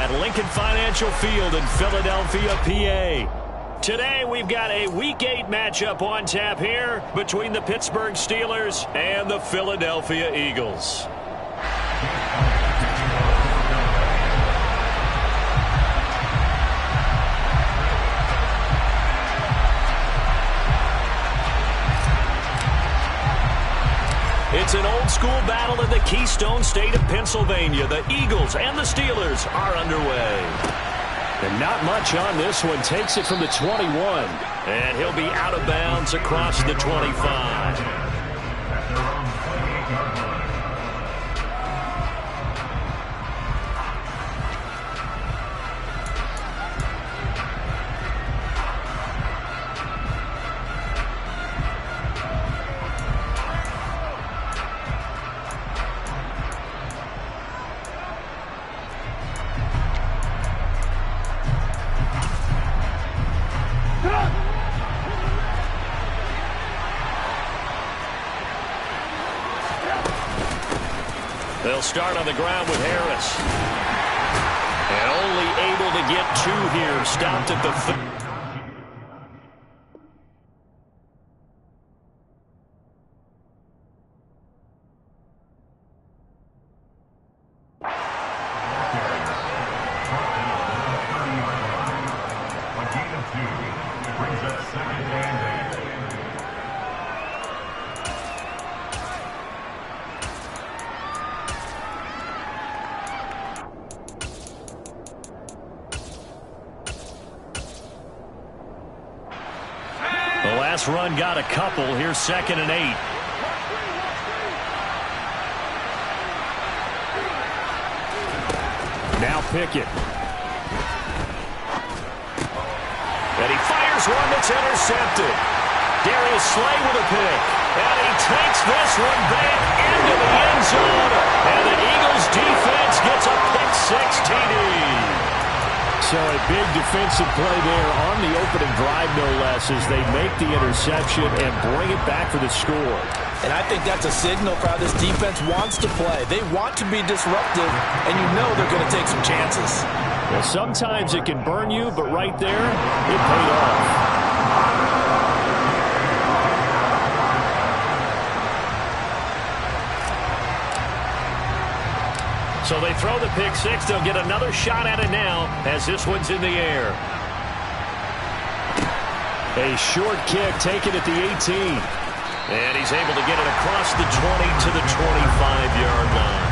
at Lincoln Financial Field in Philadelphia, PA. Today we've got a Week 8 matchup on tap here between the Pittsburgh Steelers and the Philadelphia Eagles. It's an old-school battle in the Keystone State of Pennsylvania. The Eagles and the Steelers are underway. And not much on this one. Takes it from the 21. And he'll be out of bounds across the 25. They'll start on the ground with Harris. And only able to get 2 here. Stopped at the run got a couple. Here's 2nd and 8. Now Pickett. And he fires one that's intercepted. Darius Slay with a pick. And he takes this one back into the end zone. And the Eagles defense gets a pick-6 TD. So a big defensive play there on the opening drive, no less, as they make the interception and bring it back for the score. And I think that's a signal for how this defense wants to play. They want to be disruptive, and you know they're going to take some chances. Well, sometimes it can burn you, but right there, it paid off. So they throw the pick-6. They'll get another shot at it now as this one's in the air. A short kick taken at the 18. And he's able to get it across the 20 to the 25-yard line.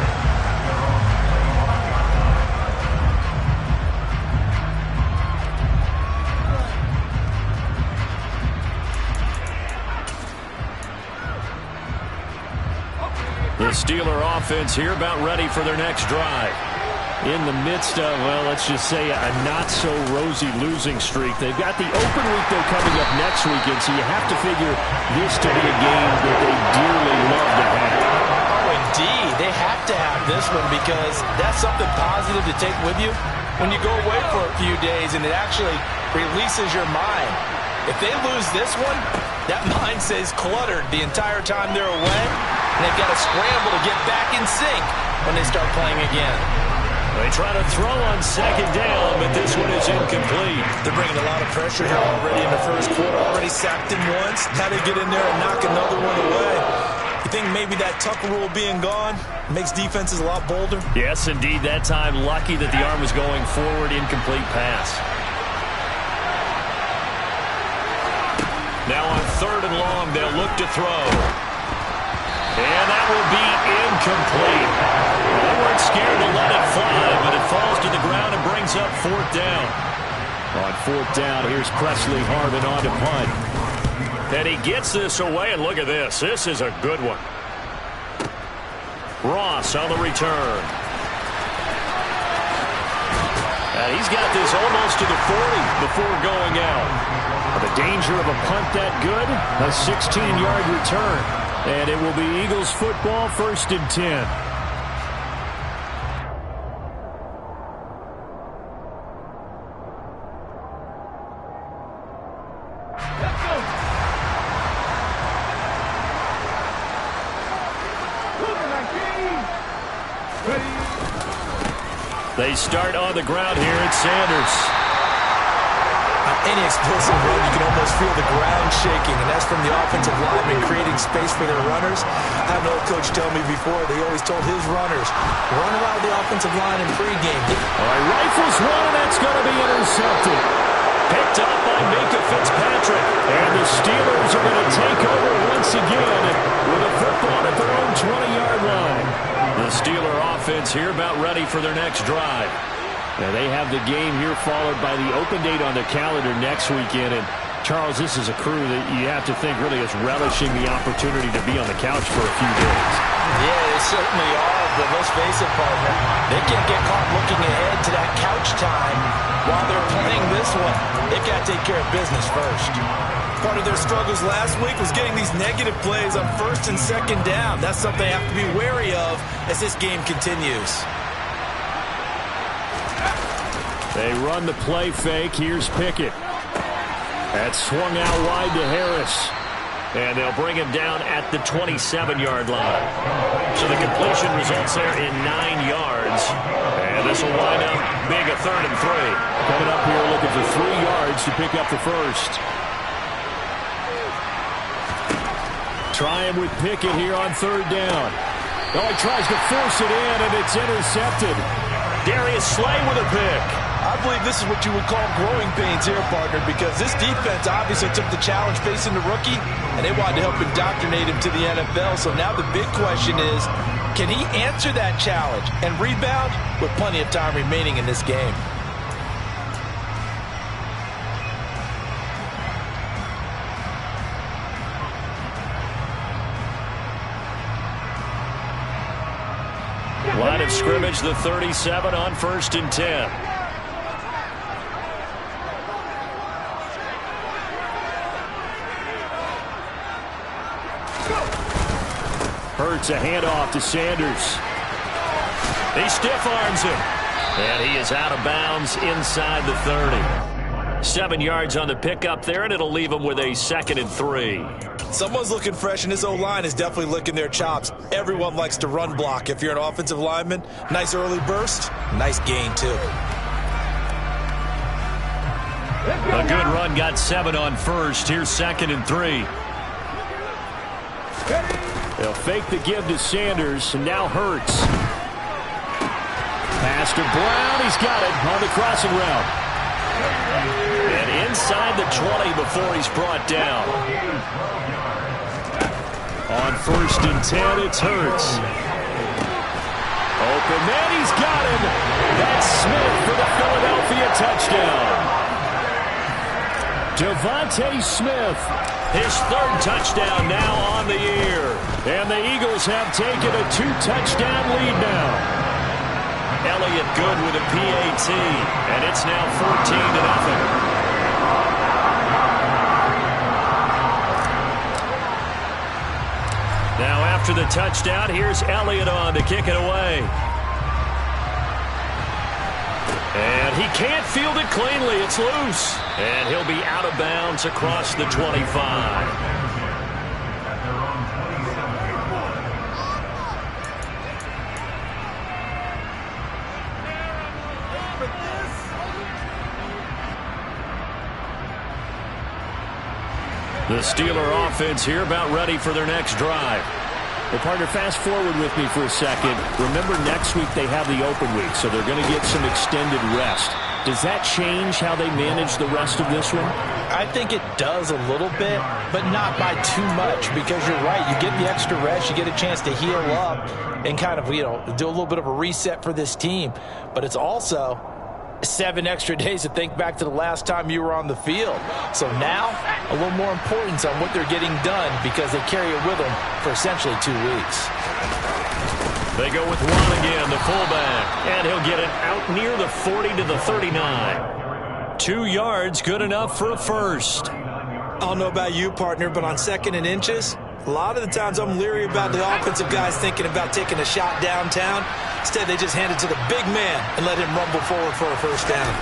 The Steeler offense here about ready for their next drive. In the midst of, well, let's just say a not-so-rosy losing streak. They've got the open week, though, coming up next weekend, so you have to figure this to be a game that they dearly love to have. Oh, indeed. They have to have this one because that's something positive to take with you when you go away for a few days, and it actually releases your mind. If they lose this one, that mind stays cluttered the entire time they're away. And they've got to scramble to get back in sync when they start playing again. They try to throw on 2nd down, but this one is incomplete. They're bringing a lot of pressure here already in the first quarter. Already sacked him once. Now they get in there and knock another one away. You think maybe that Tucker rule being gone makes defenses a lot bolder? Yes, indeed. That time, lucky that the arm was going forward. Incomplete pass. Now on 3rd and long, they'll look to throw. And that will be incomplete. They weren't scared to let it fly, but it falls to the ground and brings up 4th down. On 4th down, here's Presley Harvin on to punt. And he gets this away, and look at this. This is a good one. Ross on the return. And he's got this almost to the 40 before going out. The danger of a punt that good, a 16-yard return. And it will be Eagles football, 1st and 10. They start on the ground here at Sanders. Any explosive run, you can almost feel the ground shaking, and that's from the offensive linemen creating space for their runners. I had an old coach tell me before, they always told his runners, run around the offensive line in pregame. All right, rifles one, and that's going to be intercepted. Picked up by Minka Fitzpatrick. And the Steelers are going to take over once again with a football at their own 20-yard line. The Steeler offense here about ready for their next drive. Now they have the game here followed by the open date on the calendar next weekend. And Charles, this is a crew that you have to think really is relishing the opportunity to be on the couch for a few days. Yeah, they certainly are, but let's face it, partner. They can't get caught looking ahead to that couch time while they're playing this one. They've got to take care of business first. Part of their struggles last week was getting these negative plays on first and second down. That's something they have to be wary of as this game continues. They run the play fake. Here's Pickett. That's swung out wide to Harris. And they'll bring him down at the 27-yard line. So the completion results there in 9 yards. And this will wind up big, a 3rd and 3. Coming up here looking for 3 yards to pick up the first. Trying with Pickett here on 3rd down. Oh, he tries to force it in, and it's intercepted. Darius Slay with a pick. I believe this is what you would call growing pains here, partner, because this defense obviously took the challenge facing the rookie, and they wanted to help indoctrinate him to the NFL. So now the big question is, can he answer that challenge and rebound with plenty of time remaining in this game? Line of scrimmage, the 37 on 1st and 10. Hurts a handoff to Sanders. He stiff arms him. And he is out of bounds inside the 30. 7 yards on the pickup there, and it'll leave him with a 2nd and 3. Someone's looking fresh, and this O-line is definitely licking their chops. Everyone likes to run block. If you're an offensive lineman, nice early burst, nice gain, too. A good run, got 7 on 1st. Here's 2nd and 3. They'll fake the give to Sanders, and now Hurts. Pass to Brown. He's got it on the crossing route. And inside the 20 before he's brought down. On 1st and 10, it's Hurts. Open man, he's got him. That's Smith for the Philadelphia touchdown. Devontae Smith. His 3rd touchdown now on the year. And the Eagles have taken a 2-touchdown lead now. Elliott good with a PAT. And it's now 14-0. Now after the touchdown, here's Elliott on to kick it away. And he can't field it cleanly. It's loose. And he'll be out of bounds across the 25. The Steeler offense here about ready for their next drive. Well, partner, fast forward with me for a second. Remember, next week they have the open week, so they're going to get some extended rest. Does that change how they manage the rest of this one? I think it does a little bit, but not by too much, because you're right. You get the extra rest. You get a chance to heal up and kind of, do a little bit of a reset for this team. But it's also 7 extra days to think back to the last time you were on the field. So now, a little more importance on what they're getting done because they carry it with them for essentially 2 weeks. They go with one again, the fullback, and he'll get it out near the 40 to the 39. 2 yards, good enough for a first. I don't know about you, partner, but on 2nd and inches, a lot of the times I'm leery about the offensive guys thinking about taking a shot downtown. Instead, they just hand it to the big man and let him rumble forward for a first down.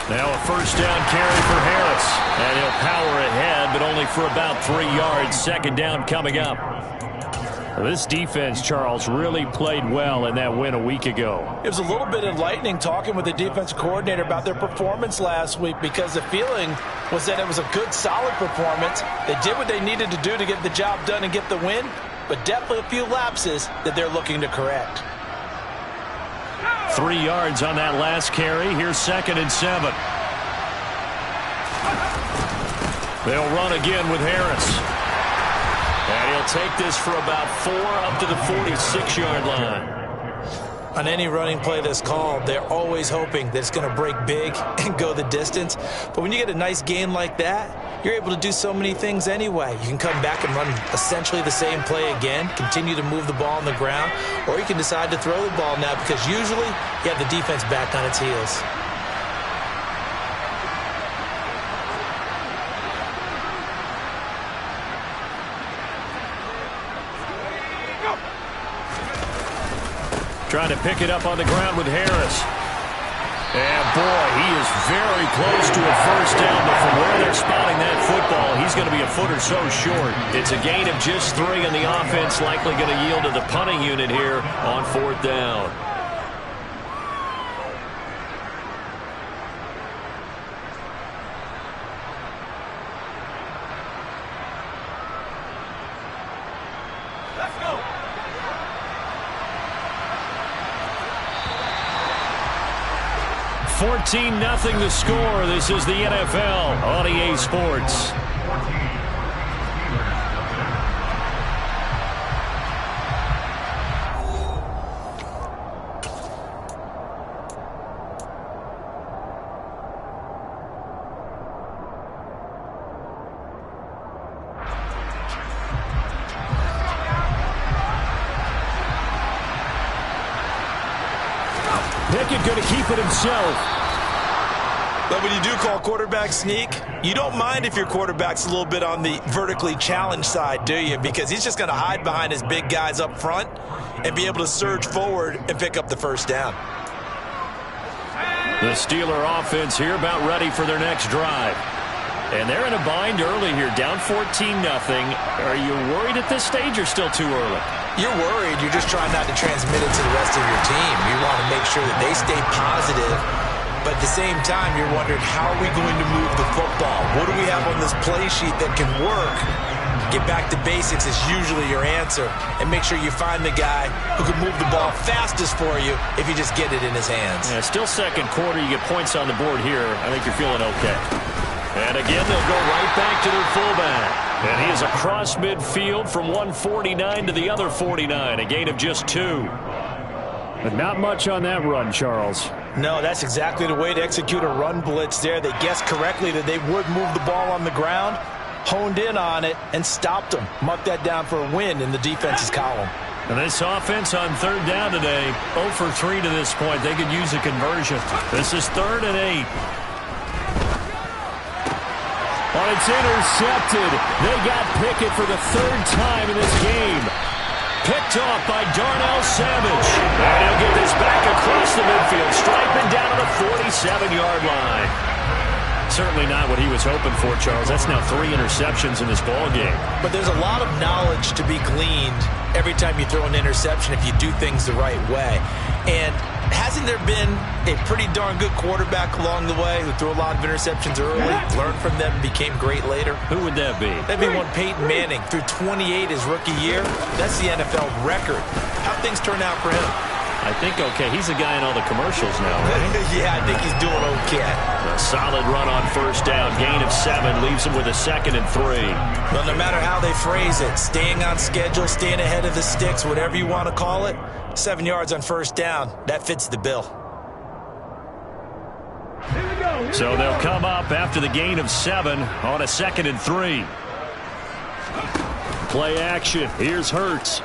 Now a first down carry for Harris. And he'll power ahead, but only for about 3 yards. 2nd down coming up. This defense, Charles, really played well in that win a week ago. It was a little bit enlightening talking with the defensive coordinator about their performance last week, because the feeling was that it was a good, solid performance. They did what they needed to do to get the job done and get the win, but definitely a few lapses that they're looking to correct. 3 yards on that last carry. Here's 2nd and 7. They'll run again with Harris. And he'll take this for about 4 up to the 46-yard line. On any running play that's called, they're always hoping that it's going to break big and go the distance. But when you get a nice gain like that, you're able to do so many things anyway. You can come back and run essentially the same play again, continue to move the ball on the ground, or you can decide to throw the ball now, because usually you have the defense back on its heels. Trying to pick it up on the ground with Harris. And, boy, he is very close to a first down, but from where they're spotting that football, he's going to be a foot or so short. It's a gain of just 3, and the offense likely going to yield to the punting unit here on 4th down. Let's go. 14-0 the score. This is the NFL on EA Sports. Pickett going to keep it himself. But when you do call quarterback sneak, you don't mind if your quarterback's a little bit on the vertically challenged side, do you? Because he's just going to hide behind his big guys up front and be able to surge forward and pick up the first down. The Steeler offense here about ready for their next drive. And they're in a bind early here, down 14-0. Are you worried at this stage or still too early? You're worried. You're just trying not to transmit it to the rest of your team. You want to make sure that they stay positive. But at the same time, you're wondering, how are we going to move the football? What do we have on this play sheet that can work? Get back to basics is usually your answer. And make sure you find the guy who can move the ball fastest for you if you just get it in his hands. Yeah, still second quarter. You get points on the board here. I think you're feeling okay. And again, they'll go right back to their fullback. And he is across midfield from 149 to the other 49. A gain of just 2. But not much on that run, Charles. No, that's exactly the way to execute a run blitz there. They guessed correctly that they would move the ball on the ground, honed in on it, and stopped them. Marked that down for a win in the defense's column. And this offense on 3rd down today, 0 for 3 to this point. They could use a conversion. This is 3rd and 8. Oh, it's intercepted. They got Pickett for the 3rd time in this game. Picked off by Darnell Savage. And he'll get this back across the midfield, striping down to the 47-yard line. Certainly not what he was hoping for, Charles. That's now 3 interceptions in this ballgame. But there's a lot of knowledge to be gleaned every time you throw an interception if you do things the right way. And hasn't there been a pretty darn good quarterback along the way who threw a lot of interceptions early, learned from them, became great later? Who would that be? That'd be one Peyton Manning. Threw 28 his rookie year. That's the NFL record. How'd things turn out for him? I think okay. He's the guy in all the commercials now, right? Yeah, I think he's doing okay. A solid run on 1st down. Gain of 7 leaves him with a 2nd and 3. Well, no matter how they phrase it, staying on schedule, staying ahead of the sticks, whatever you want to call it, 7 yards on 1st down, that fits the bill. So they'll come up after the gain of 7 on a 2nd and 3. Play action. Here's Hurts.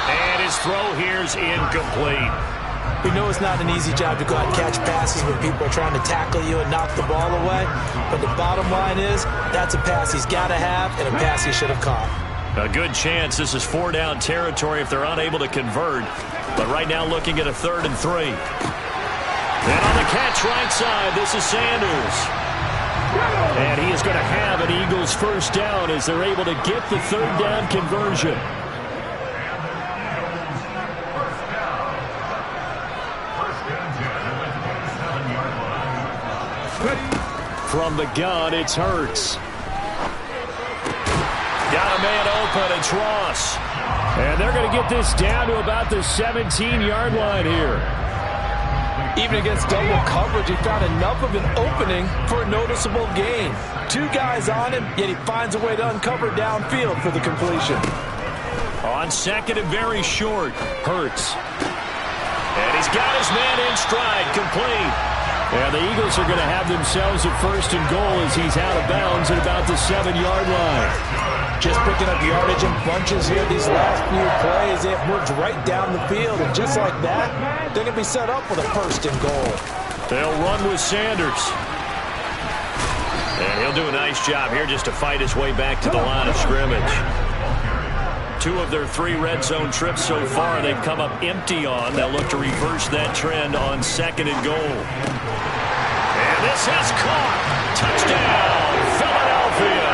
And his throw here's incomplete. We know it's not an easy job to go out and catch passes when people are trying to tackle you and knock the ball away. But the bottom line is, that's a pass he's got to have and a pass he should have caught. A good chance this is 4 down territory if they're unable to convert. But right now looking at a 3rd and 3. And on the catch right side, this is Sanders. And he is going to have an Eagles first down as they're able to get the third down conversion. From the gun, it's Hurts. Got a man open, it's Ross. And they're going to get this down to about the 17-yard line here. Even against double coverage, he found enough of an opening for a noticeable gain. Two guys on him, yet he finds a way to uncover downfield for the completion. On second and very short, Hurts. And he's got his man in stride, complete. And the Eagles are going to have themselves a first and goal as he's out of bounds at about the 7-yard line. Just picking up yardage in bunches here these last few plays. They have moved right down the field, and just like that, they're going to be set up with a first and goal. They'll run with Sanders. And he'll do a nice job here just to fight his way back to the line of scrimmage. 2 of their 3 red zone trips so far they've come up empty on. They'll look to reverse that trend on second and goal. And this is caught. Touchdown, Philadelphia.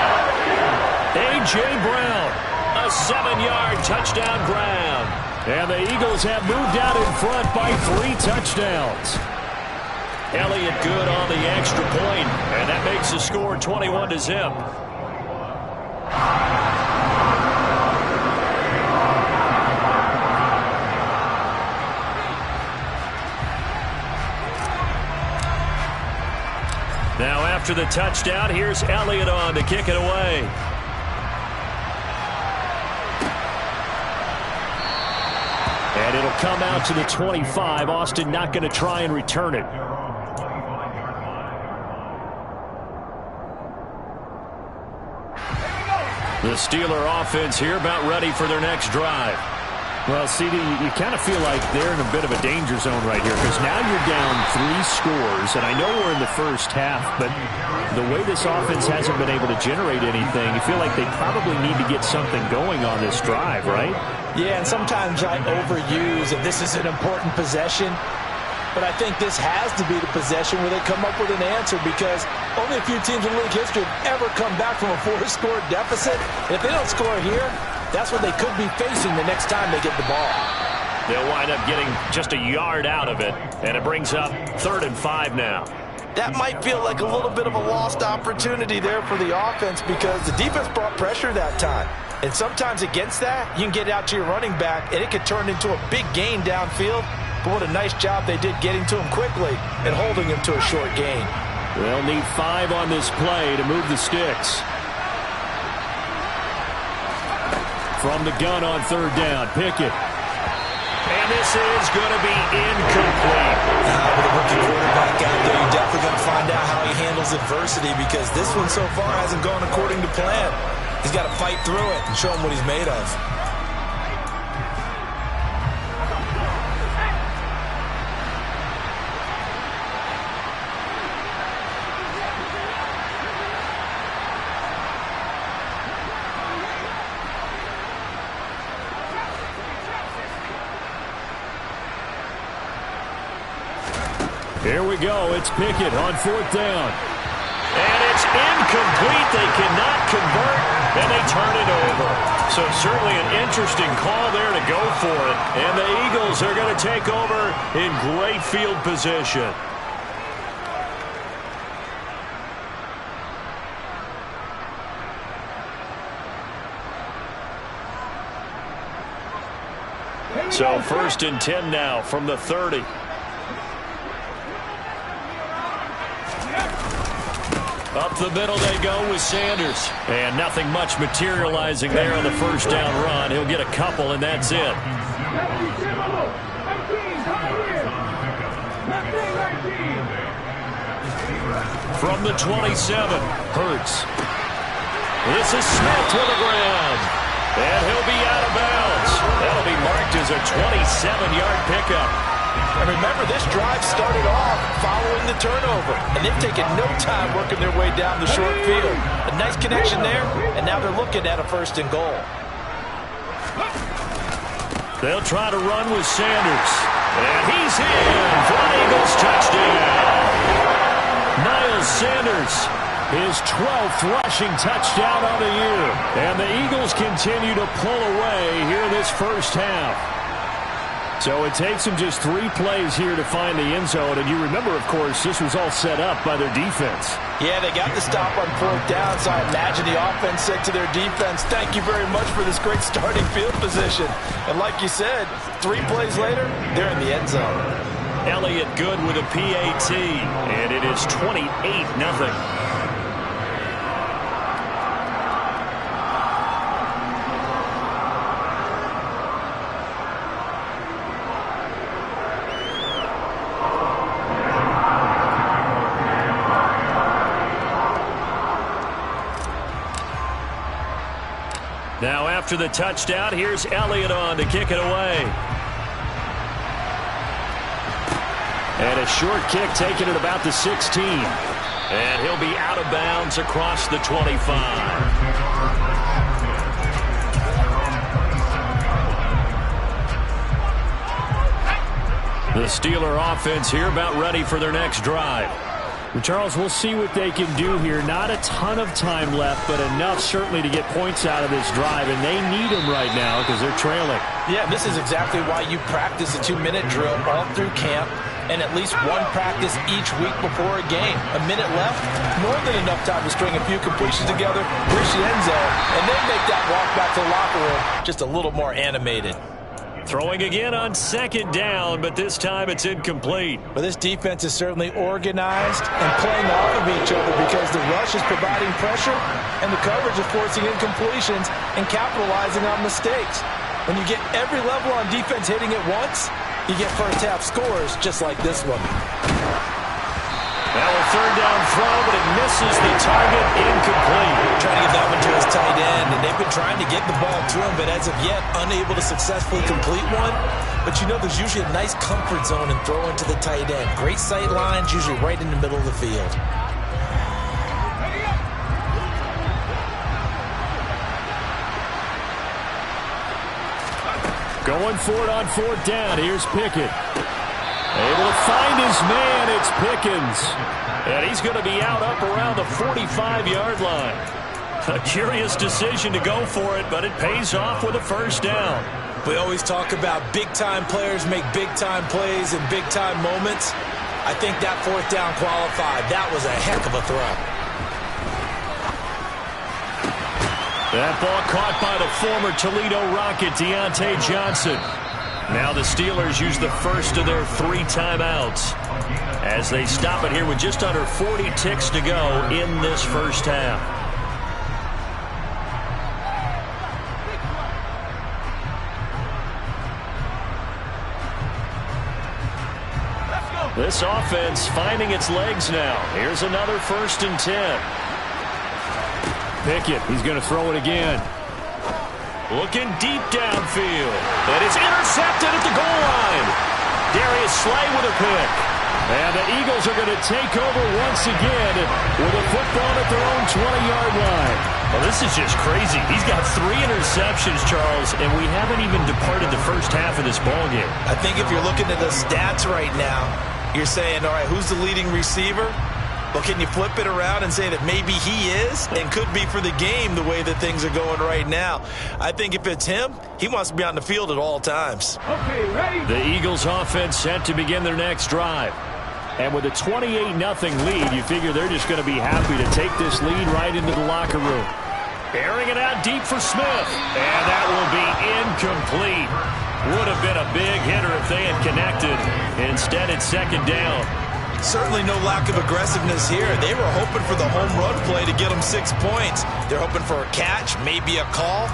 A.J. Brown, a 7-yard touchdown grab. And the Eagles have moved out in front by 3 touchdowns. Elliott good on the extra point, and that makes the score 21-0. Now after the touchdown, here's Elliott on to kick it away. And it'll come out to the 25. Austin not going to try and return it. The Steeler offense here about ready for their next drive. Well, CD, you kind of feel like they're in a bit of a danger zone right here because now you're down 3 scores, and I know we're in the first half, but the way this offense hasn't been able to generate anything, you feel like they probably need to get something going on this drive, right? Yeah, and sometimes I overuse that this is an important possession, but I think this has to be the possession where they come up with an answer because only a few teams in league history have ever come back from a 4-score deficit. And if they don't score here, that's what they could be facing the next time they get the ball. They'll wind up getting just a yard out of it, and it brings up 3rd and 5 now. That might feel like a little bit of a lost opportunity there for the offense because the defense brought pressure that time. And sometimes against that, you can get out to your running back, and it could turn into a big gain downfield. But what a nice job they did getting to him quickly and holding him to a short gain. They'll need 5 on this play to move the sticks. From the gun on 3rd down, Pickett. And this is going to be incomplete. With a rookie quarterback out there, you're definitely going to find out how he handles adversity because this one so far hasn't gone according to plan. He's got to fight through it and show him what he's made of. Here we go. It's Pickett on 4th down. And it's incomplete. They cannot convert, and they turn it over. So certainly an interesting call there to go for it. And the Eagles are going to take over in great field position. So 1st and 10 now from the 30. Up the middle they go with Sanders. And nothing much materializing there on the 1st down run. He'll get a couple, and that's it. From the 27, Hurts. This is Smith to the ground. And he'll be out of bounds. That'll be marked as a 27-yard pickup. And remember, this drive started off following the turnover, and they've taken no time working their way down the short field. A nice connection there, and now they're looking at a 1st and goal. They'll try to run with Sanders. And he's in for an Eagles touchdown. Miles Sanders His 12th rushing touchdown on the year. And the Eagles continue to pull away here this first half. So it takes them just 3 plays here to find the end zone. And you remember, of course, this was all set up by their defense. Yeah, they got the stop on 4th down, so I imagine the offense said to their defense, thank you very much for this great starting field position. And like you said, 3 plays later, they're in the end zone. Elliott good with a PAT, and it is 28-0. Now after the touchdown, here's Elliott on to kick it away. And a short kick taken at about the 16. And he'll be out of bounds across the 25. The Steeler offense here about ready for their next drive. Charles, we'll see what they can do here. Not a ton of time left, but enough certainly to get points out of this drive, and they need them right now because they're trailing. Yeah, this is exactly why you practice a 2-minute drill all through camp and at least 1 practice each week before a game. A minute left, more than enough time to string a few completions together, reach the end zone, and then make that walk back to the locker room just a little more animated. Throwing again on 2nd down, but this time it's incomplete. But this defense is certainly organized and playing off of each other because the rush is providing pressure and the coverage is forcing incompletions and capitalizing on mistakes. When you get every level on defense hitting at once, you get first half scores just like this one. Now a 3rd down throw, but it misses the target, incomplete. Trying to get that one to his tight end, and they've been trying to get the ball to him, but as of yet, unable to successfully complete one. But you know there's usually a nice comfort zone in throwing to the tight end. Great sight lines, usually right in the middle of the field. Going for it on 4th down. Here's Pickett. Able to find his man. It's Pickens. And he's going to be out up around the 45-yard line. A curious decision to go for it, but it pays off with a 1st down. We always talk about big-time players make big-time plays in big-time moments. I think that 4th down qualified. That was a heck of a throw. That ball caught by the former Toledo Rocket, Deontay Johnson. Now the Steelers use the first of their 3 timeouts as they stop it here with just under 40 ticks to go in this first half. This offense finding its legs now. Here's another 1st and 10. Pickett, he's going to throw it again. Looking deep downfield. And it's intercepted at the goal line. Darius Slay with a pick. And the Eagles are going to take over once again with a football at their own 20-yard line. Well, this is just crazy. He's got 3 interceptions, Charles, and we haven't even departed the first half of this ballgame. I think if you're looking at the stats right now, you're saying, all right, who's the leading receiver? Well, can you flip it around and say that maybe he is and could be for the game the way that things are going right now? I think if it's him, he wants to be on the field at all times. Okay, ready? The Eagles offense set to begin their next drive. And with a 28-0 lead, you figure they're just going to be happy to take this lead right into the locker room. Airing it out deep for Smith. And that will be incomplete. Would have been a big hitter if they had connected. Instead, it's 2nd down. Certainly no lack of aggressiveness here. They were hoping for the home run play to get them 6 points. They're hoping for a catch, maybe a call,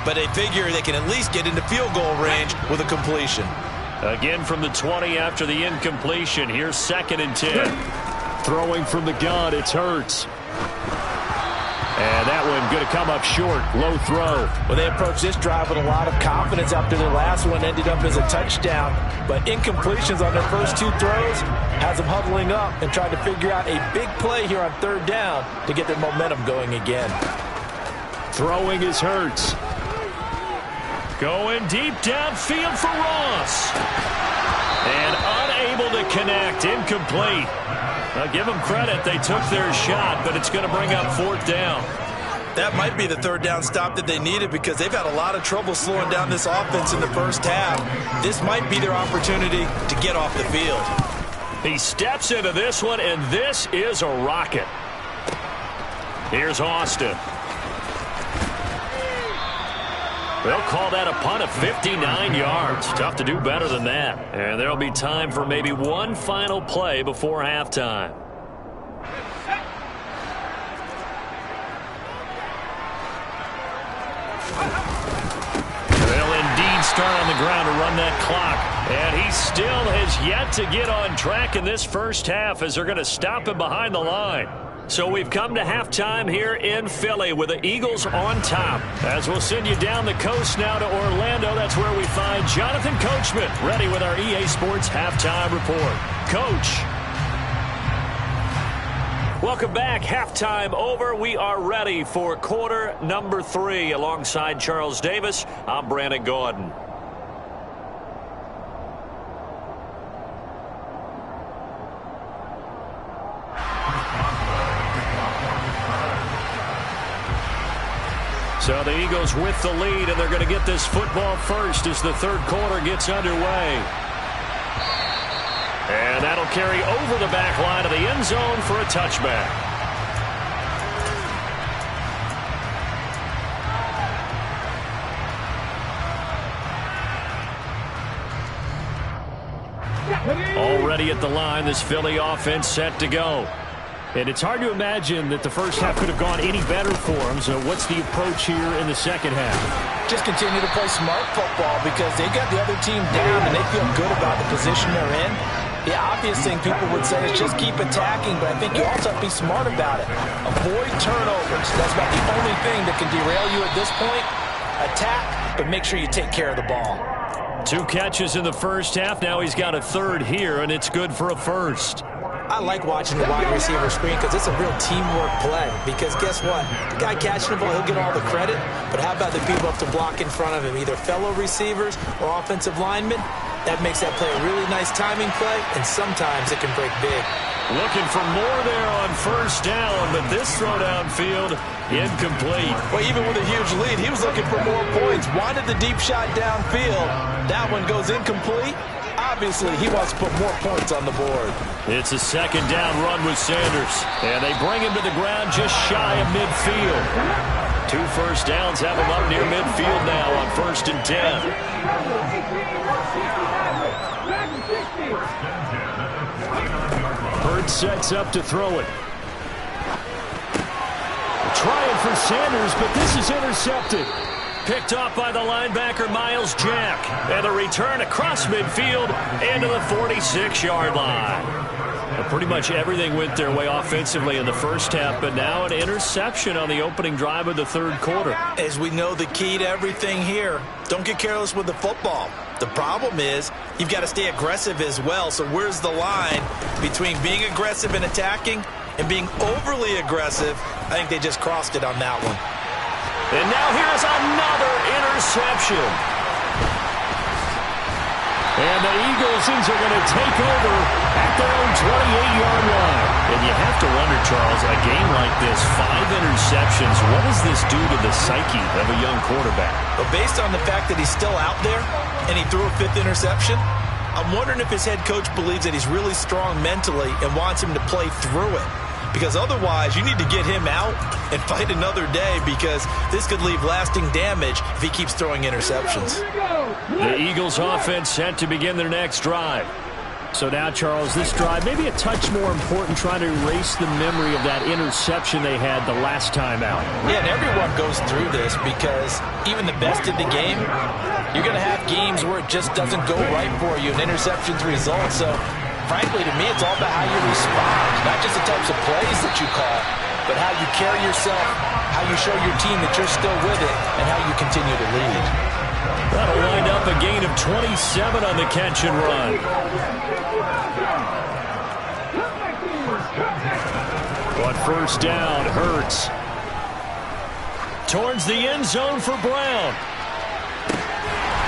but they figure they can at least get into field goal range with a completion. Again from the 20 after the incompletion. Here's 2nd and 10. Throwing from the gun, it's Hurts. And that one going to come up short. Low throw. Well, they approached this drive with a lot of confidence after their last one ended up as a touchdown. But incompletions on their first 2 throws has them huddling up and trying to figure out a big play here on 3rd down to get their momentum going again. Throwing is Hurts. Going deep downfield for Ross. And unable to connect. Incomplete. Give them credit. They took their shot, but it's going to bring up 4th down. That might be the 3rd down stop that they needed because they've had a lot of trouble slowing down this offense in the first half. This might be their opportunity to get off the field. He steps into this one, and this is a rocket. Here's Austin. They'll call that a punt of 59 yards. Tough to do better than that. And there'll be time for maybe one final play before halftime. They'll indeed start on the ground to run that clock. And he still has yet to get on track in this first half as they're going to stop him behind the line. So we've come to halftime here in Philly with the Eagles on top. As we'll send you down the coast now to Orlando, that's where we find Jonathan Coachman ready with our EA Sports Halftime Report. Coach. Welcome back. Halftime over. We are ready for quarter number 3. Alongside Charles Davis, I'm Brandon Gordon. So the Eagles with the lead, and they're going to get this football first as the 3rd quarter gets underway. And that'll carry over the back line of the end zone for a touchback. Already at the line, this Philly offense set to go. And it's hard to imagine that the first half could have gone any better for them. So what's the approach here in the second half? Just continue to play smart football because they got the other team down and they feel good about the position they're in. The obvious thing people would say is just keep attacking, but I think you also have to be smart about it. Avoid turnovers. That's about the only thing that can derail you at this point. Attack, but make sure you take care of the ball. 2 catches in the first half. Now he's got a 3rd here, and it's good for a first. I like watching the wide receiver screen because it's a real teamwork play. Because guess what? The guy catching the ball, he'll get all the credit. But how about the people up to block in front of him, either fellow receivers or offensive linemen? That makes that play a really nice timing play, and sometimes it can break big. Looking for more there on first down, but this throw downfield incomplete. Well, even with a huge lead, he was looking for more points. Wanted the deep shot downfield. That one goes incomplete. Obviously, he wants to put more points on the board. It's a 2nd down run with Sanders. And they bring him to the ground just shy of midfield. 2 first downs have him up near midfield now on 1st and 10. Hurts sets up to throw it. Trying for Sanders, but this is intercepted. Picked off by the linebacker, Miles Jack. And a return across midfield into the 46-yard line. Well, pretty much everything went their way offensively in the first half, but now an interception on the opening drive of the 3rd quarter. As we know, the key to everything here, don't get careless with the football. The problem is you've got to stay aggressive as well. So where's the line between being aggressive and attacking and being overly aggressive? I think they just crossed it on that one. And now here's another interception. And the Eagles are going to take over at their own 28-yard line. And you have to wonder, Charles, a game like this, 5 interceptions, what does this do to the psyche of a young quarterback? But based on the fact that he's still out there and he threw a 5th interception, I'm wondering if his head coach believes that he's really strong mentally and wants him to play through it. Because otherwise, you need to get him out and fight another day because this could leave lasting damage if he keeps throwing interceptions. The Eagles offense set to begin their next drive. So now, Charles, this drive may be a touch more important trying to erase the memory of that interception they had the last time out. Yeah, and everyone goes through this because even the best in the game, you're going to have games where it just doesn't go right for you and interceptions result. So frankly, to me, it's all about how you respond, not just the types of plays that you call, but how you carry yourself, how you show your team that you're still with it, and how you continue to lead. That'll wind up a gain of 27 on the catch and run. On first down, Hurts. Towards the end zone for Brown.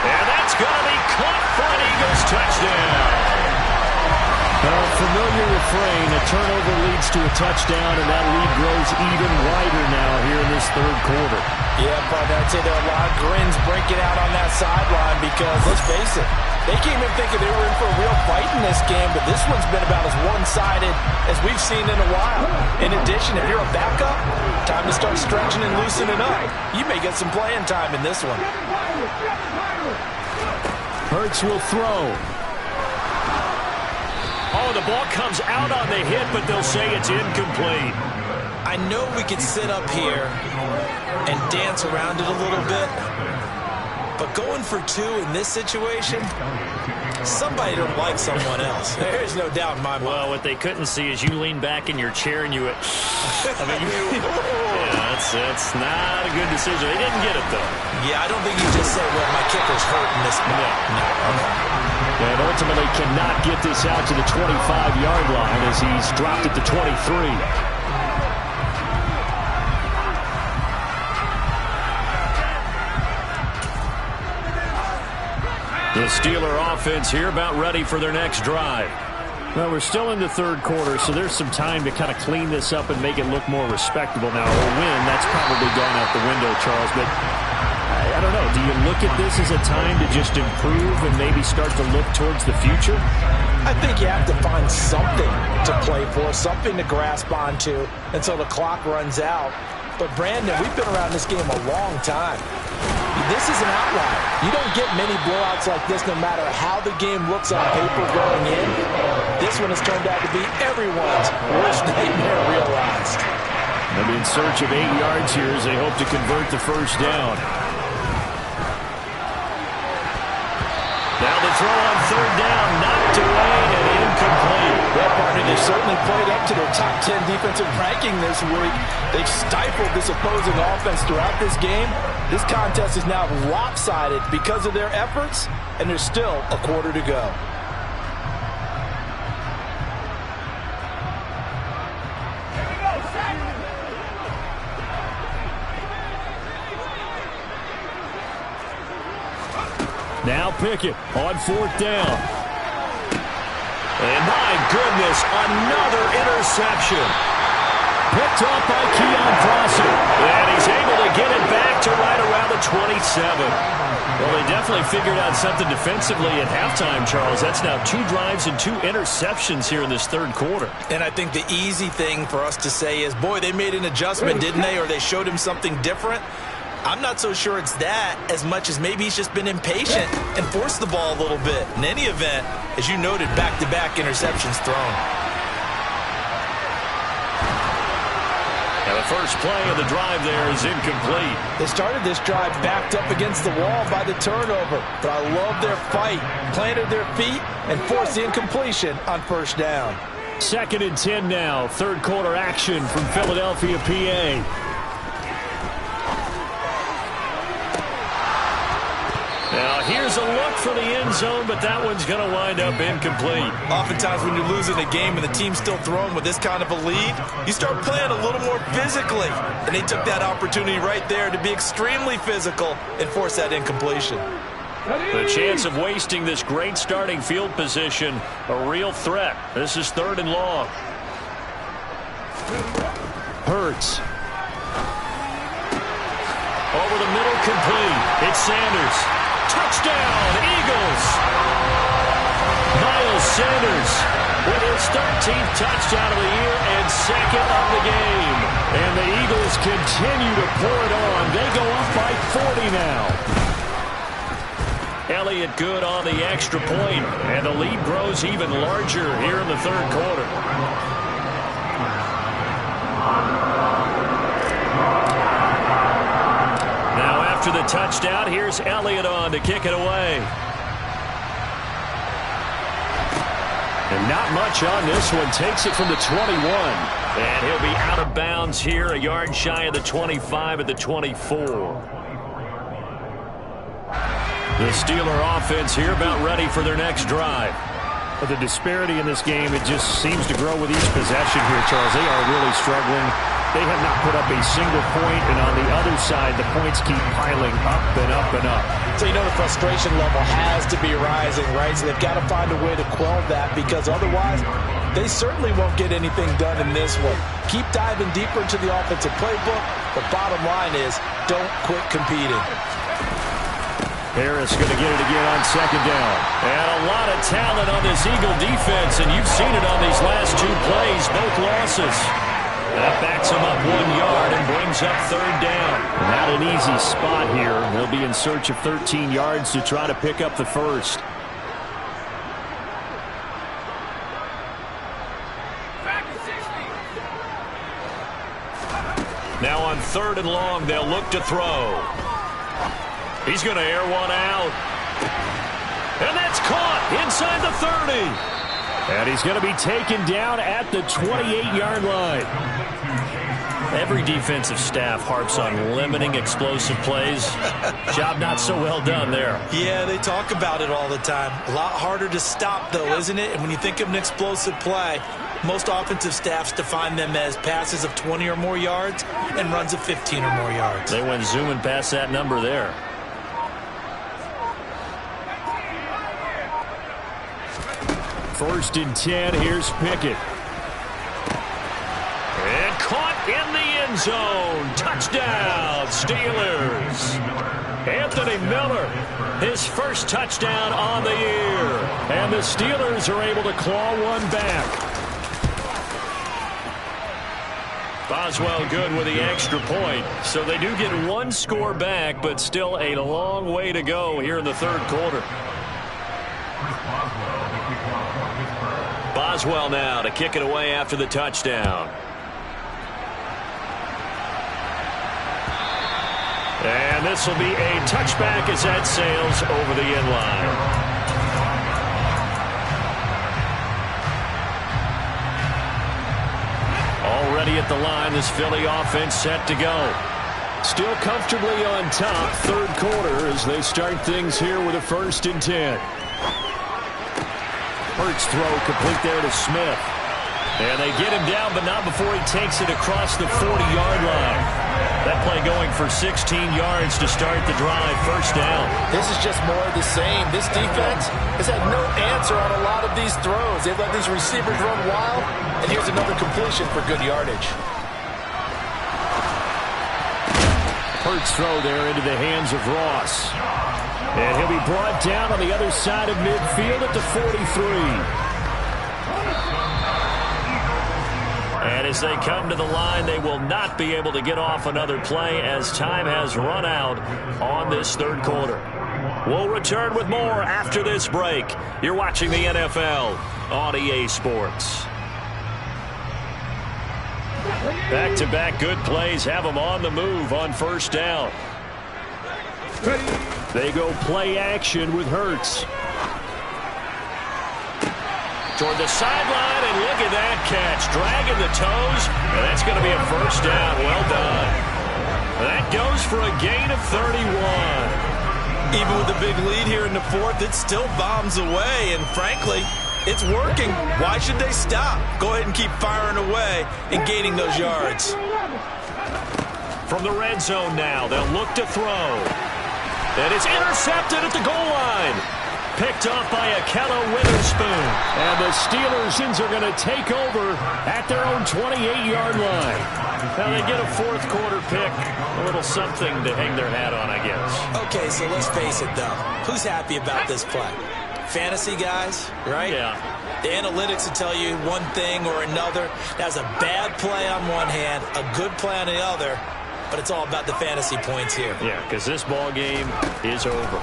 And that's going to be caught for an Eagles touchdown. familiar refrain. A turnover leads to a touchdown, and that lead grows even wider now here in this third quarter. Yeah, but I'd say there are a lot of grins breaking out on that sideline because, let's face it, they came in thinking they were in for a real fight in this game, but this one's been about as one-sided as we've seen in a while. In addition, if you're a backup, time to start stretching and loosening up. You may get some playing time in this one. Hurts will throw. Oh, the ball comes out on the hit, but they'll say it's incomplete. I know we could sit up here and dance around it a little bit, but going for two in this situation, somebody don't like someone else. There's no doubt in my mind. Well, what they couldn't see is you lean back in your chair and you went, yeah, that's not a good decision. They didn't get it, though. Yeah, I don't think you just say, well, my kicker's hurt in this. No. And ultimately cannot get this out to the 25-yard line as he's dropped it to 23. The Steeler offense here about ready for their next drive. Well, we're still in the third quarter, so there's some time to kind of clean this up and make it look more respectable. Now, a win, that's probably gone out the window, Charles, but I don't know. Do you look at this as a time to just improve and maybe start to look towards the future? I think you have to find something to play for, something to grasp onto until the clock runs out. But, Brandon, we've been around this game a long time. This is an outlier. You don't get many blowouts like this no matter how the game looks on paper going in. This one has turned out to be everyone's worst nightmare realized. They'll be in search of 8 yards here as they hope to convert the first down. Now the throw on third down, knocked away and incomplete. That partner, they certainly played up to their top 10 defensive ranking this week. They've stifled this opposing offense throughout this game. This contest is now lopsided because of their efforts, and there's still a quarter to go. Now Pickett on fourth down. And my goodness, another interception. Picked off by Keon Crossen. And he's able to get it back to right around the 27. Well, they definitely figured out something defensively at halftime, Charles. That's now 2 drives and 2 interceptions here in this third quarter. And I think the easy thing for us to say is, boy, they made an adjustment, didn't they? Or they showed him something different. I'm not so sure it's that as much as maybe he's just been impatient and forced the ball a little bit. In any event, as you noted, back-to-back interceptions thrown. Now the first play of the drive there is incomplete. They started this drive backed up against the wall by the turnover, but I love their fight, planted their feet, and forced the incompletion on first down. 2nd and 10 now, third quarter action from Philadelphia, PA. Now here's a look for the end zone, but that one's going to wind up incomplete. Oftentimes when you're losing a game and the team's still throwing with this kind of a lead, you start playing a little more physically. And they took that opportunity right there to be extremely physical and force that incompletion. The chance of wasting this great starting field position, a real threat. This is 3rd and long. Hurts. Over the middle, complete. It's Sanders. Touchdown, Eagles! Miles Sanders with his 13th touchdown of the year and 2nd of the game. And the Eagles continue to pour it on. They go up by 40 now. Elliott good on the extra point, and the lead grows even larger here in the third quarter. After the touchdown, here's Elliott on to kick it away. And not much on this one. Takes it from the 21. And he'll be out of bounds here, a yard shy of the 25 at the 24. The Steeler offense here about ready for their next drive. The disparity in this game, it just seems to grow with each possession here, Charles. They are really struggling. They have not put up a single point, and on the other side, the points keep piling up and up and up. So you know the frustration level has to be rising, right? So they've got to find a way to quell that, because otherwise they certainly won't get anything done in this one. Keep diving deeper into the offensive playbook. The bottom line is don't quit competing. Harris going to get it again on second down. And a lot of talent on this Eagle defense, and you've seen it on these last two plays, both losses. That backs him up 1 yard and brings up third down. Not an easy spot here. They'll be in search of 13 yards to try to pick up the first. Now on third and long, they'll look to throw. He's going to air one out. And that's caught inside the 30. And he's going to be taken down at the 28-yard line. Every defensive staff harps on limiting explosive plays. Job not so well done there. Yeah, they talk about it all the time. A lot harder to stop, though, isn't it? And when you think of an explosive play, most offensive staffs define them as passes of 20 or more yards and runs of 15 or more yards. They went zooming past that number there. First and 10, here's Pickett. And caught in the end zone. Touchdown, Steelers. Anthony Miller, his first touchdown on the year. And the Steelers are able to claw one back. Boswell good with the extra point. So they do get one score back, but still a long way to go here in the third quarter. Boswell now to kick it away after the touchdown. And this will be a touchback as that sails over the end line. Already at the line, this Philly offense set to go. Still comfortably on top, third quarter, as they start things here with a first and 10. Hurts throw complete there to Smith. And they get him down, but not before he takes it across the 40-yard line. That play going for 16 yards to start the drive, first down. This is just more of the same. This defense has had no answer on a lot of these throws. They've let these receivers run wild, and here's another completion for good yardage. Hurts throw there into the hands of Ross. And he'll be brought down on the other side of midfield at the 43. And as they come to the line, they will not be able to get off another play as time has run out on this third quarter. We'll return with more after this break. You're watching the NFL on EA Sports. Back-to-back good plays have them on the move on first down. They go play action with Hurts. Toward the sideline, and look at that catch. Dragging the toes, and that's going to be a first down. Well done. That goes for a gain of 31. Even with the big lead here in the fourth, it still bombs away, and frankly, it's working. Why should they stop? Go ahead and keep firing away and gaining those yards. From the red zone now, they'll look to throw. And it's intercepted at the goal line. Picked off by Akello Witherspoon. And the Steelers are going to take over at their own 28-yard line. Now they get a fourth quarter pick. A little something to hang their hat on, I guess. Okay, so let's face it, though. Who's happy about this play? Fantasy guys, right? Yeah. The analytics will tell you one thing or another. That's a bad play on one hand, a good play on the other. But it's all about the fantasy points here. Yeah, because this ball game is over.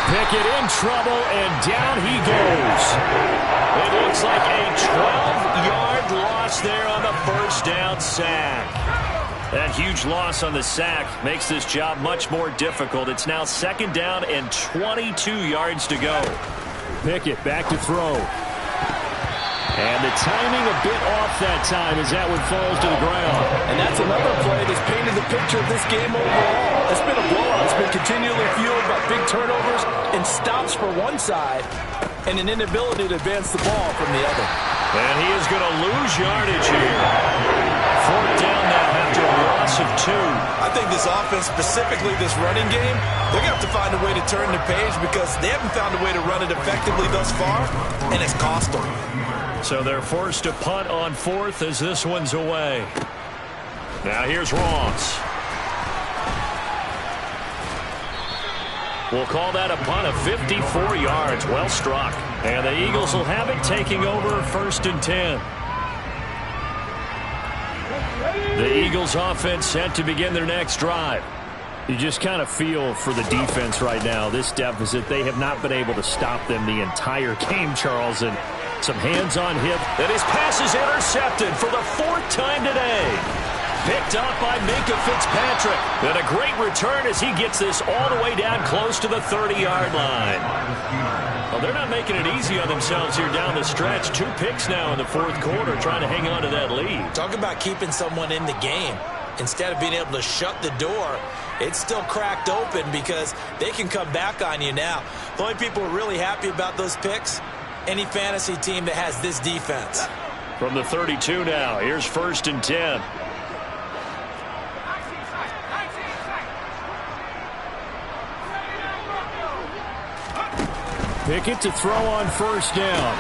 Pickett in trouble, and down he goes. It looks like a 12-yard loss there on the first down sack. That huge loss on the sack makes this job much more difficult. It's now second down and 22 yards to go. Pickett back to throw. And the timing a bit off that time as that one falls to the ground. And that's another play that's painted the picture of this game overall. A It's been a blowout. It's been continually fueled by big turnovers and stops for one side and an inability to advance the ball from the other. And he is going to lose yardage here. Fourth down now after a loss of 2. I think this offense, specifically this running game, they're going to have to find a way to turn the page because they haven't found a way to run it effectively thus far, and it's cost them. So they're forced to punt on 4th as this one's away. Now here's Ross. We'll call that a punt of 54 yards. Well struck. And the Eagles will have it, taking over 1st and 10. The Eagles offense set to begin their next drive. You just kind of feel for the defense right now, this deficit. They have not been able to stop them the entire game, Charles. And some hands on hip. And his pass is intercepted for the 4th time today. Picked up by Minka Fitzpatrick. And a great return as he gets this all the way down close to the 30-yard line. Well, they're not making it easy on themselves here down the stretch. 2 picks now in the 4th quarter trying to hang on to that lead. Talk about keeping someone in the game. Instead of being able to shut the door, it's still cracked open because they can come back on you now. The only people who are really happy about those picks, any fantasy team that has this defense. From the 32 now, here's 1st and 10. Pickett to throw on 1st down.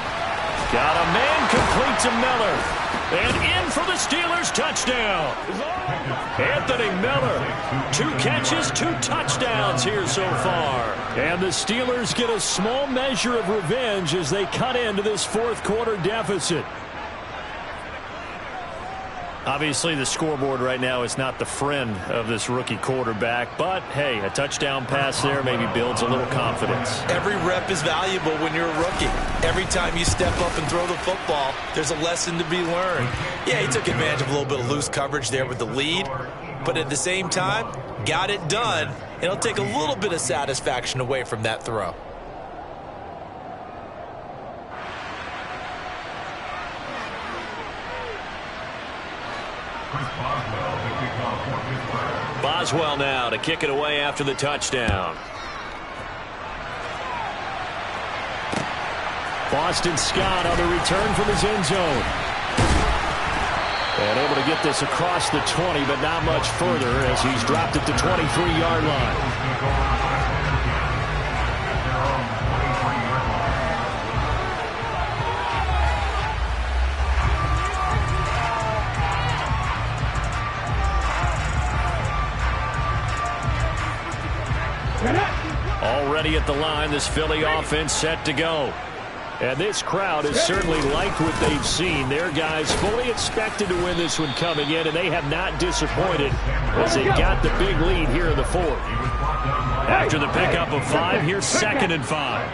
Got a man complete to Miller. And in for the Steelers touchdown. Anthony Miller. 2 catches, 2 touchdowns here so far. And the Steelers get a small measure of revenge as they cut into this 4th quarter deficit. Obviously, the scoreboard right now is not the friend of this rookie quarterback. But, hey, a touchdown pass there maybe builds a little confidence. Every rep is valuable when you're a rookie. Every time you step up and throw the football, there's a lesson to be learned. Yeah, he took advantage of a little bit of loose coverage there with the lead. But at the same time, got it done. And it'll take a little bit of satisfaction away from that throw. Boswell now to kick it away after the touchdown. Boston Scott on the return from his end zone. And able to get this across the 20, but not much further as he's dropped it to 23-yard line. Already at the line, this Philly offense set to go. And this crowd has certainly liked what they've seen. Their guys fully expected to win this one coming in, and they have not disappointed as they got the big lead here in the 4th. After the pickup of 5, here's 2nd and 5.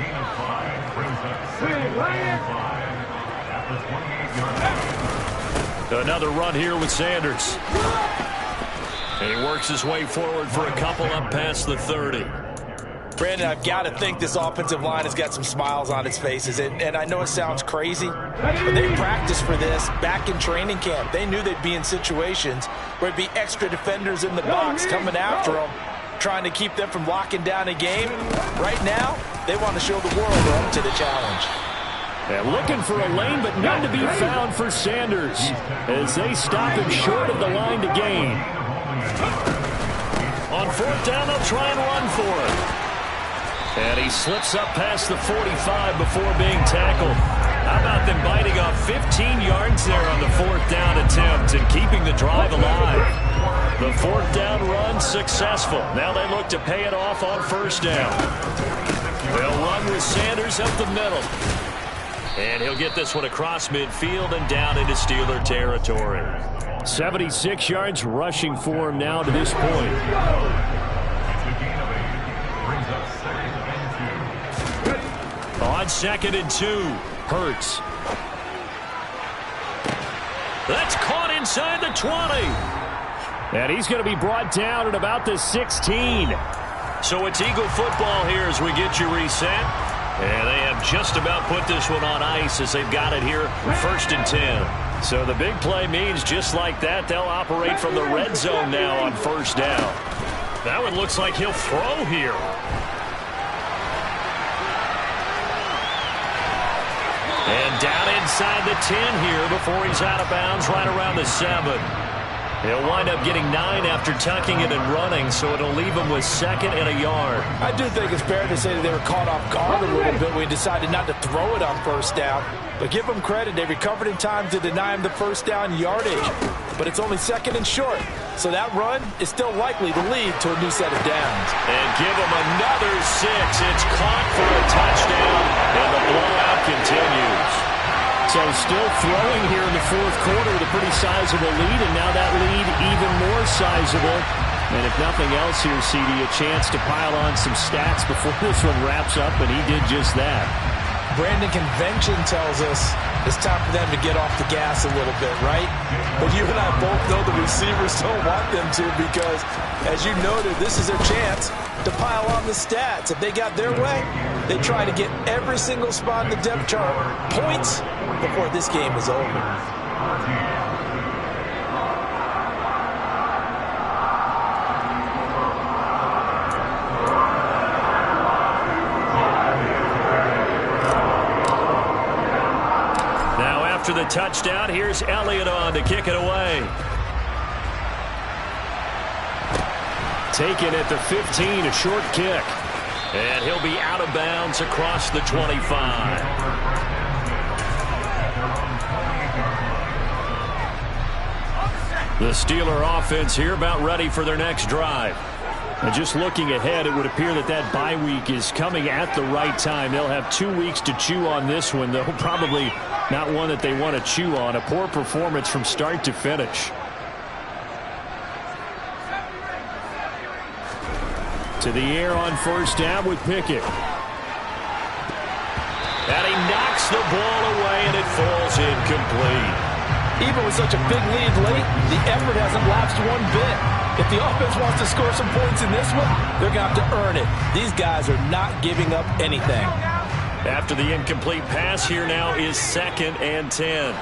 Another run here with Sanders. And he works his way forward for a couple up past the 30. Brandon, I've got to think this offensive line has got some smiles on its faces. And I know it sounds crazy, but they practiced for this back in training camp. They knew they'd be in situations where it'd be extra defenders in the box coming after them, trying to keep them from locking down a game. Right now, they want to show the world they're up to the challenge. And looking for a lane, but none to be found for Sanders as they stop him short of the line to gain. On 4th down, they'll try and run for it. And he slips up past the 45 before being tackled. How about them biting off 15 yards there on the 4th down attempt and keeping the drive alive? The 4th down run successful. Now they look to pay it off on 1st down. They'll run with Sanders up the middle. And he'll get this one across midfield and down into Steeler territory. 76 yards rushing for him now to this point. On 2nd and 2, Hurts. That's caught inside the 20. And he's going to be brought down at about the 16. So it's Eagle football here as we get you reset. And they have just about put this one on ice as they've got it here 1st and 10. So the big play means just like that, they'll operate from the red zone now on 1st down. That one looks like he'll throw here. And down inside the 10 here before he's out of bounds right around the 7. He'll wind up getting 9 after tucking it and running, so it'll leave him with 2nd and a yard. I do think it's fair to say that they were caught off guard a little bit when he decided not to throw it on 1st down. But give them credit, they recovered in time to deny him the 1st down yardage. But it's only 2nd and short, so that run is still likely to lead to a new set of downs. And give him another 6. It's caught for a touchdown, and the blowout continues. So still throwing here in the 4th quarter with a pretty sizable lead, and now that lead even more sizable. And if nothing else here, CD, a chance to pile on some stats before this one wraps up, and he did just that. Brandon, convention tells us it's time for them to get off the gas a little bit, right? But you and I both know the receivers don't want them to because, as you noted, this is their chance to pile on the stats. If they got their way, they try to get every single spot in the depth chart points before this game is over. Now after the touchdown, here's Elliott on to kick it away. Taken at the 15, a short kick. And he'll be out of bounds across the 25. The Steeler offense here about ready for their next drive. And just looking ahead, it would appear that that bye week is coming at the right time. They'll have 2 weeks to chew on this one, though probably not one that they want to chew on. A poor performance from start to finish. To the air on 1st down with Pickett. And he knocks the ball away, and it falls incomplete. Even with such a big lead late, the effort hasn't lapsed one bit. If the offense wants to score some points in this one, they're going to have to earn it. These guys are not giving up anything. After the incomplete pass, here now is 2nd and 10.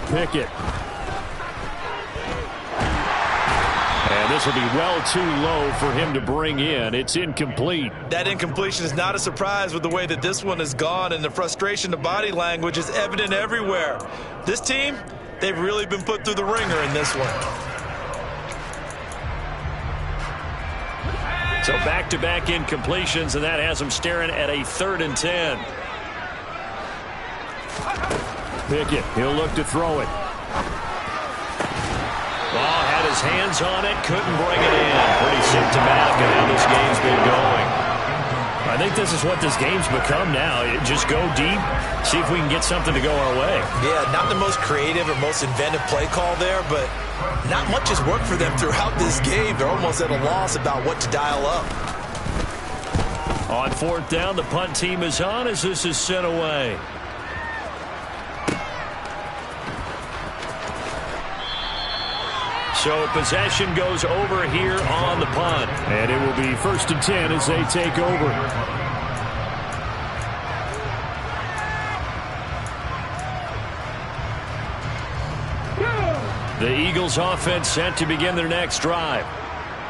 Pickett. And this will be well too low for him to bring in. It's incomplete. That incompletion is not a surprise with the way that this one has gone, and the frustration, the body language is evident everywhere. This team, they've really been put through the ringer in this one. So back-to-back incompletions, and that has them staring at a 3rd and 10. Pickett, he'll look to throw it. Ball had his hands on it, couldn't bring it in. Pretty symptomatic of how this game's been going. I think this is what this game's become now. Just go deep, see if we can get something to go our way. Yeah, not the most creative or most inventive play call there, but not much has worked for them throughout this game. They're almost at a loss about what to dial up. On 4th down, the punt team is on as this is sent away. So possession goes over here on the punt. And it will be 1st and 10 as they take over. The Eagles offense set to begin their next drive.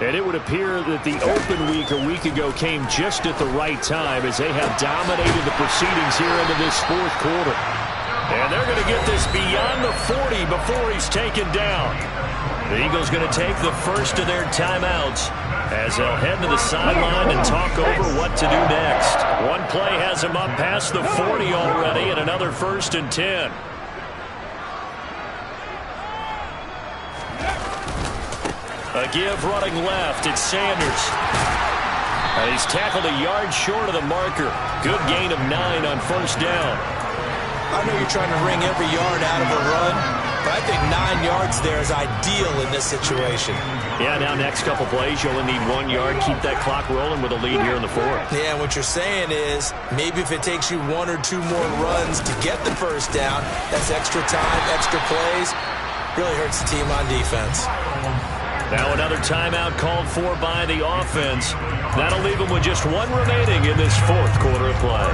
And it would appear that the open week a week ago came just at the right time as they have dominated the proceedings here into this 4th quarter. And they're going to get this beyond the 40 before he's taken down. The Eagles going to take the first of their timeouts as they'll head to the sideline and talk over what to do next. One play has them up past the 40 already, and another 1st and 10. A give running left. It's Sanders. And he's tackled a yard short of the marker. Good gain of 9 on 1st down. I know you're trying to wring every yard out of a run, but I think 9 yards there is ideal in this situation. Yeah, now next couple plays, you only need 1 yard. Keep that clock rolling with a lead here in the 4th. Yeah, what you're saying is maybe if it takes you 1 or 2 more runs to get the 1st down, that's extra time, extra plays. Really hurts the team on defense. Now another timeout called for by the offense. That'll leave them with just 1 remaining in this 4th quarter of play.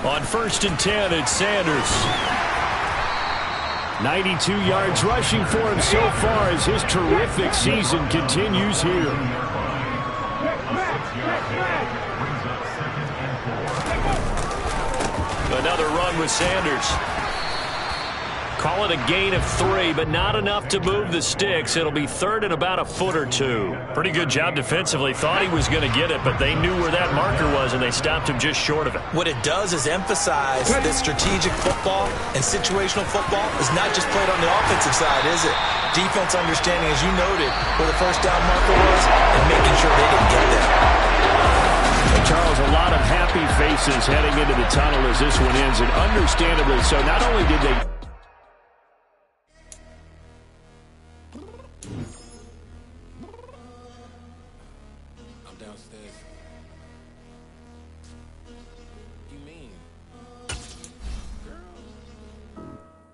On 1st and 10, it's Sanders. 92 yards rushing for him so far as his terrific season continues here. Another run with Sanders. Call it a gain of 3, but not enough to move the sticks. It'll be 3rd and about a foot or 2. Pretty good job defensively. Thought he was going to get it, but they knew where that marker was, and they stopped him just short of it. What it does is emphasize that strategic football and situational football is not just played on the offensive side, is it? Defense understanding, as you noted, where the first down marker was and making sure they didn't get there. Charles, a lot of happy faces heading into the tunnel as this one ends, and understandably so. Not only did they... I'm downstairs. You mean? Girl,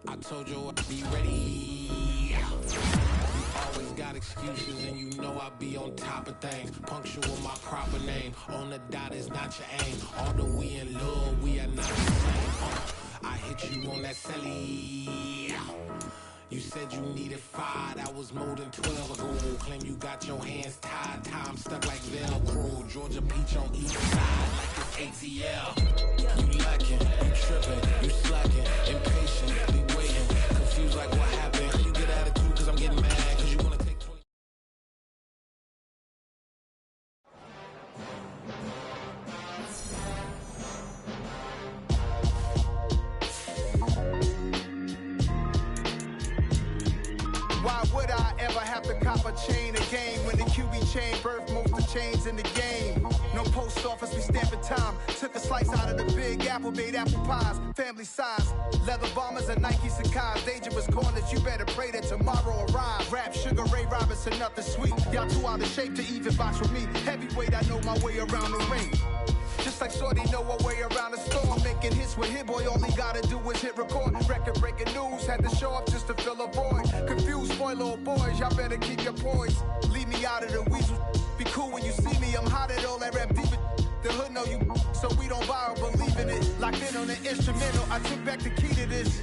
I told you I'd be ready. Always got excuses and you know I be on top of things. Punctual my proper name. On the dot is not your aim. Although we in love, we are not the same. I hit you on that celly. You said you needed 5, that was more than 12 ago. Claim you got your hands tied, time stuck like Velcro. Georgia peach on each side like it's ATL. You lacking, you tripping, you slacking, impatient, be waiting, confused like what happened. You get attitude cause I'm getting mad, cause you wanna take 20. Why would I ever have to cop a chain a game when the QB chain birthed most of chains in the game? No post office, we stamping time. Took a slice out of the big apple, made apple pies, family size. Leather bombers and Nike Sacai's. Dangerous corners, you better pray that tomorrow arrives. Rap, Sugar Ray Robinson, nothing sweet. Y'all too out of shape to even box with me. Heavyweight, I know my way around the ring. Just like Shorty know her way around the storm. Making hits with Hit Boy, all he gotta do is hit record. Record-breaking news, had to show up just to fill a void. Confused, spoiled boys, y'all better keep your poise. Leave me out of the weasel. Be cool when you see me, I'm hot at all that rap deep. The hood know you, so we don't borrow, believe in it. Locked in on the instrumental, I took back the key to this.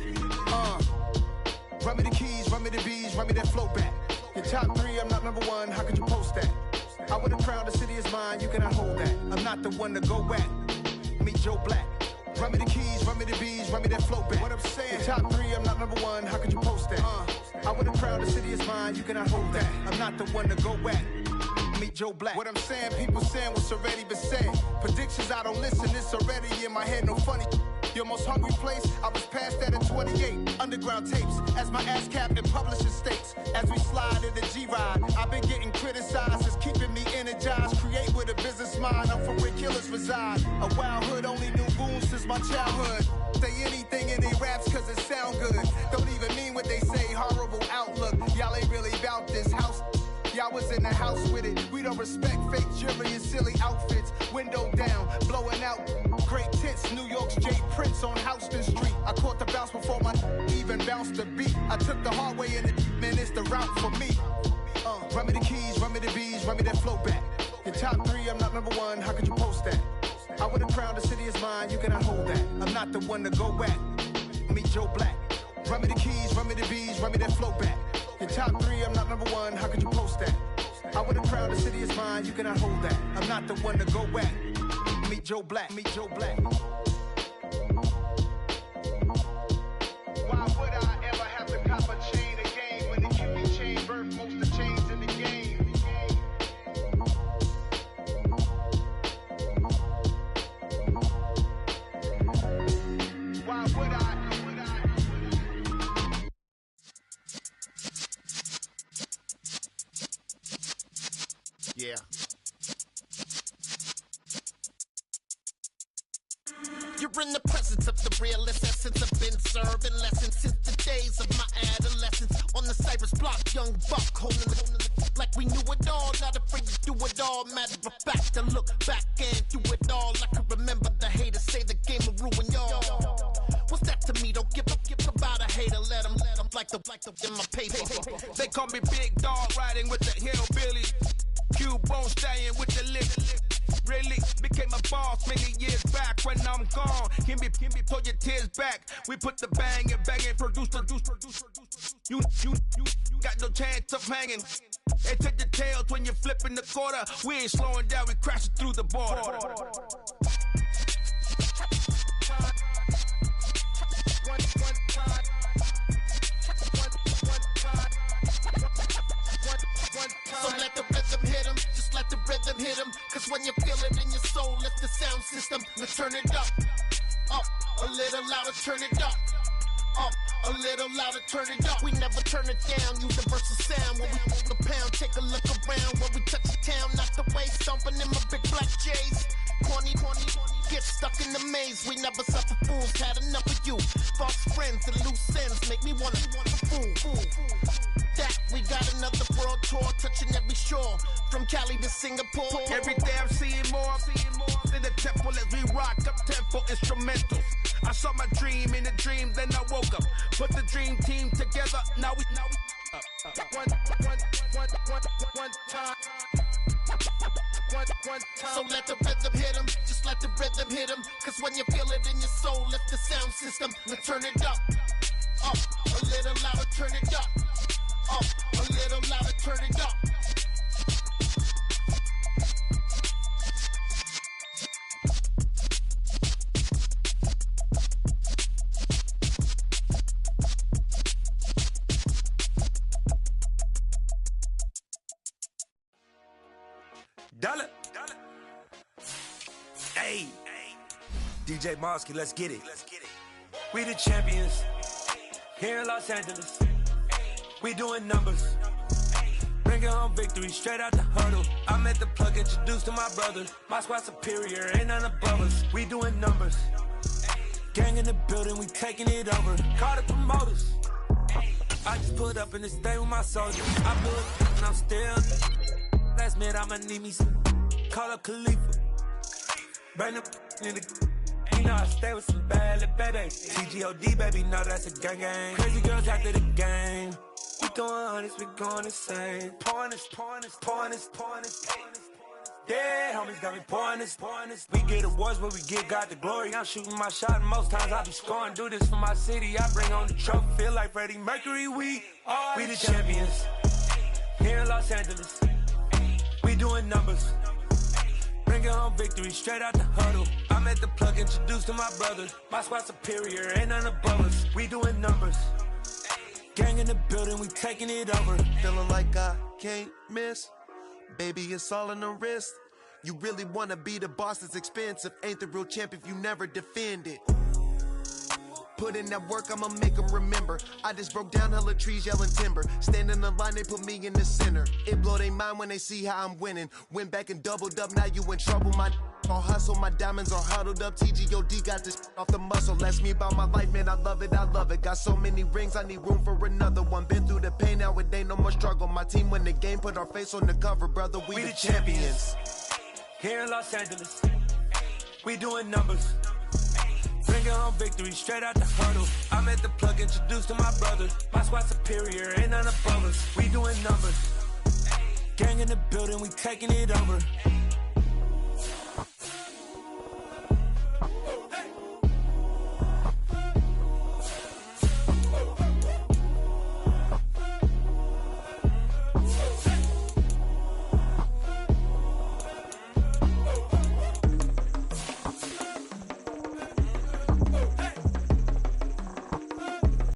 Run me the keys, run me the bees, run me that flow back. Your top 3, I'm not number 1, how could you post that? I would've crowned the city is mine, you cannot hold that. I'm not the one to go back. Meet Joe Black. Run me the keys, run me the bees, run me that flow back. What I'm saying, your top 3, I'm not number 1, how could you post that? I would've crowned the city is mine, you cannot hold that. I'm not the one to go back. Meet Joe Black. What I'm saying, people saying what's already been said. Predictions, I don't listen, it's already in my head, no funny. Your most hungry place, I was past that in 28. Underground tapes, as my ass cap in publishing states. As we slide in the G-Ride, I've been getting criticized, it's keeping me energized. Create with a business mind, I'm from where killers reside. A wild hood, only knew goons since my childhood. Say anything in they raps cause it sound good. Don't even mean what they say, horrible outlook. Y'all ain't really about this house. Y'all was in the house with it. We don't respect fake jewelry and silly outfits. Window down, blowing out great tits. New York's J. Prince on Houston Street. I caught the bounce before my even bounced the beat. I took the hard way in it, man, it's the route for me. Run me the keys, run me the bees, run me that flow back. Your top 3, I'm not number 1, how could you post that? I would've crowned the city is mine, you cannot hold that. I'm not the one to go back. Meet Joe Black. Run me the keys, run me the bees, run me that flow back. Your top 3, I'm not number 1, how could you post that? I would've crowned the city is mine, you cannot hold that. I'm not the one to go back. Meet Joe Black, meet Joe Black. Why would I ever have to cop a chain a game when the QB chain birthed most of chains in the game? Why would I? Yeah. You're in the presence of the realest essence. I've been serving lessons since the days of my adolescence. On the Cypress block, young buck holding the like we knew it all. Not afraid to do it all. Matter of fact, to look back and do it all. I can remember the haters say the game will ruin y'all. What's that to me? Don't give about a hater. Let them like the in my paper. They call me Big Dog, riding with the hillbilly. Cubone staying with the lip. Really became a boss many years back. When I'm gone, can be pull your tears back. We put the bang and produce. You got no chance of hanging. They take the tails when you're flipping the quarter. We ain't slowing down, we crashing through the border. So let the rhythm hit him, just let the rhythm hit him. Cause when you feel it in your soul, lift the sound system. Now turn it up, a little louder, turn it up. A little louder, turn it up. We never turn it down, universal sound. When we move the pound, take a look around. When we touch the town, knock the way, stomping in my big black J's. Corny, get stuck in the maze. We never suffer fools, had enough of you. False friends and loose ends make me wanna fool. That we got another world tour, touching every shore, from Cali to Singapore. Every day I'm seeing more in the temple as we rock up tempo instrumentals. I saw my dream in a dream, then I woke up. Put the dream team together, now we one time. So let the rhythm hit him, just let the rhythm hit him. Cause when you feel it in your soul, lift the sound system. Now turn it up, a little louder, turn it up. A little louder, turn it up. Dollar. Hey. DJ Mosky, let's get it. We the champions here in Los Angeles. We doing numbers. Bringing home victory straight out the huddle. I met the plug, introduced to my brother. My squad superior, ain't none above us. We doing numbers. Gang in the building, we taking it over. Call the promoters. I just put up in this thing with my soldiers. I blew it and I'm still. Last minute, I'ma need me some. Call up Khalifa. Bring the in the. You know I stay with some bad little baby. TGOD, baby, know that's a gang. Crazy girls after the game. We going honest, we going insane. Pouring this. Yeah, homies got me pouring this. We get awards, but we get God the glory. I'm shooting my shot, and most times I be scoring. Do this for my city, I bring on the trophy. Feel like Freddie Mercury, we the champions here in Los Angeles. We doing numbers. Bringing home victory straight out the huddle. I met the plug, introduced to my brother. My squad superior, ain't none above us. We doing numbers. Gang in the building, we taking it over. Feeling like I can't miss. Baby, it's all in the wrist. You really wanna be the boss, it's expensive. Ain't the real champ if you never defend it. Put in that work, I'ma make them remember. I just broke down hella trees, yelling timber. Stand in the line, they put me in the center. It blow their mind when they see how I'm winning. Went back and doubled up, now you in trouble. My all hustle, my diamonds are huddled up. TGOD got this off the muscle. Ask me about my life, man, I love it. Got so many rings, I need room for another one. Been through the pain, now it ain't no more struggle. My team win the game, put our face on the cover, brother. We the champions. Here in Los Angeles, we doing numbers. Bringing home victory straight out the huddle. I met the plug, introduced to my brother. My squad superior, ain't none above us. We doing numbers. Gang in the building, we taking it over.